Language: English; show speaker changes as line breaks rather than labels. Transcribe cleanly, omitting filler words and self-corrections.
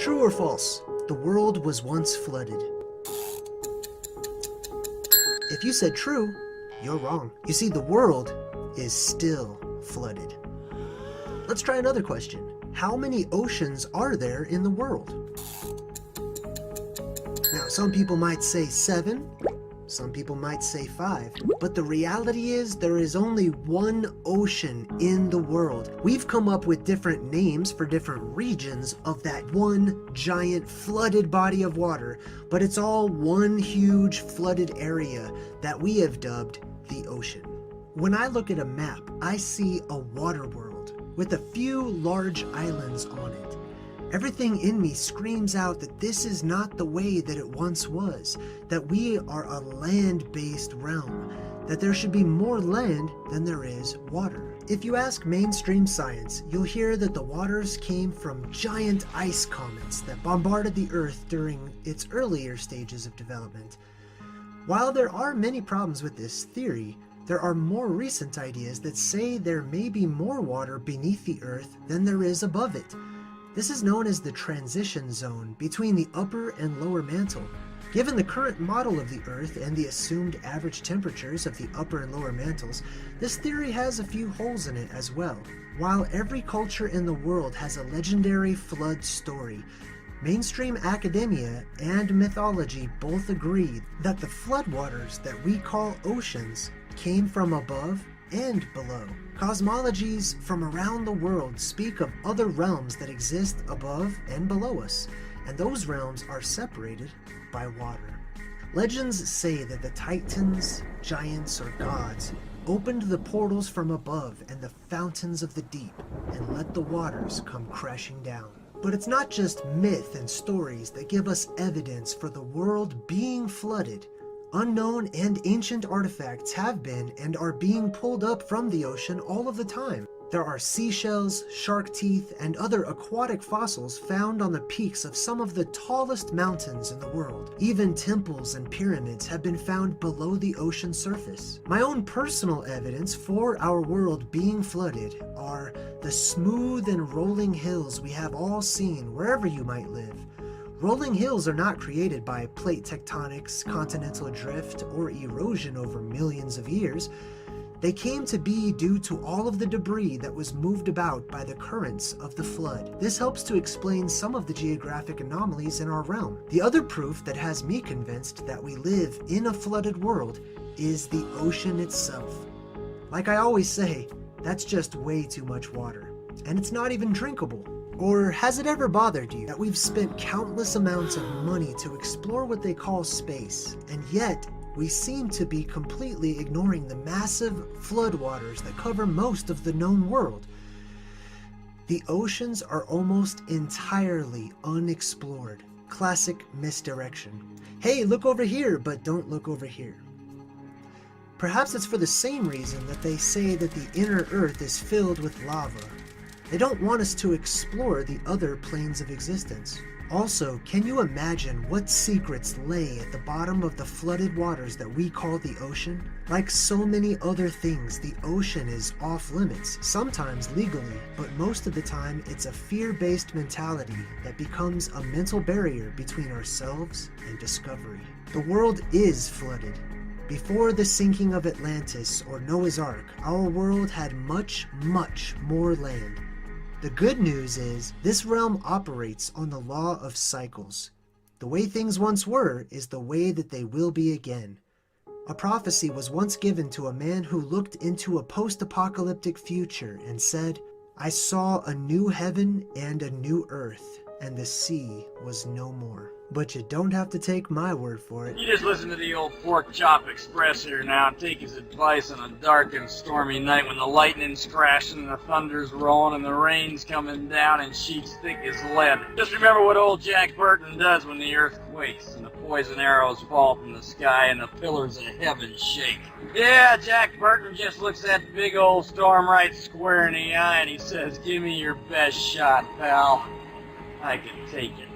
True or false? The world was once flooded. If you said true, you're wrong. You see, the world is still flooded. Let's try another question. How many oceans are there in the world? Now, some people might say 7, some people might say 5, but the reality is there is only one ocean in the world. We've come up with different names for different regions of that one giant flooded body of water, but it's all one huge flooded area that we have dubbed the ocean. When I look at a map, I see a water world with a few large islands on it. Everything in me screams out that this is not the way that it once was, that we are a land-based realm, that there should be more land than there is water. If you ask mainstream science, you'll hear that the waters came from giant ice comets that bombarded the Earth during its earlier stages of development. While there are many problems with this theory, there are more recent ideas that say there may be more water beneath the Earth than there is above it. This is known as the transition zone between the upper and lower mantle. Given the current model of the Earth and the assumed average temperatures of the upper and lower mantles, this theory has a few holes in it as well. While every culture in the world has a legendary flood story, mainstream academia and mythology both agree that the floodwaters that we call oceans came from above and below. Cosmologies from around the world speak of other realms that exist above and below us, and those realms are separated by water. Legends say that the titans, giants, or gods opened the portals from above and the fountains of the deep and let the waters come crashing down. But it's not just myth and stories that give us evidence for the world being flooded. Unknown and ancient artifacts have been and are being pulled up from the ocean all of the time. There are seashells, shark teeth, and other aquatic fossils found on the peaks of some of the tallest mountains in the world. Even temples and pyramids have been found below the ocean surface. My own personal evidence for our world being flooded are the smooth and rolling hills we have all seen wherever you might live. Rolling hills are not created by plate tectonics, continental drift, or erosion over millions of years. They came to be due to all of the debris that was moved about by the currents of the flood. This helps to explain some of the geographic anomalies in our realm. The other proof that has me convinced that we live in a flooded world is the ocean itself. Like I always say, that's just way too much water, and it's not even drinkable. Or has it ever bothered you that we've spent countless amounts of money to explore what they call space, and yet we seem to be completely ignoring the massive floodwaters that cover most of the known world? The oceans are almost entirely unexplored. Classic misdirection. Hey, look over here, but don't look over here. Perhaps it's for the same reason that they say that the inner Earth is filled with lava. They don't want us to explore the other planes of existence. Also, can you imagine what secrets lay at the bottom of the flooded waters that we call the ocean? Like so many other things, the ocean is off limits, sometimes legally, but most of the time it's a fear-based mentality that becomes a mental barrier between ourselves and discovery. The world is flooded. Before the sinking of Atlantis or Noah's Ark, our world had much, much more land. The good news is, this realm operates on the law of cycles. The way things once were is the way that they will be again. A prophecy was once given to a man who looked into a post-apocalyptic future and said, "I saw a new heaven and a new earth, and the sea was no more." But you don't have to take my word for it.
You just listen to the old Pork Chop Express here now and take his advice on a dark and stormy night when the lightning's crashing and the thunder's rolling and the rain's coming down in sheets thick as lead. Just remember what old Jack Burton does when the earth quakes and the poison arrows fall from the sky and the pillars of heaven shake. Yeah, Jack Burton just looks that big old storm right square in the eye and he says, "Give me your best shot, pal. I can take it."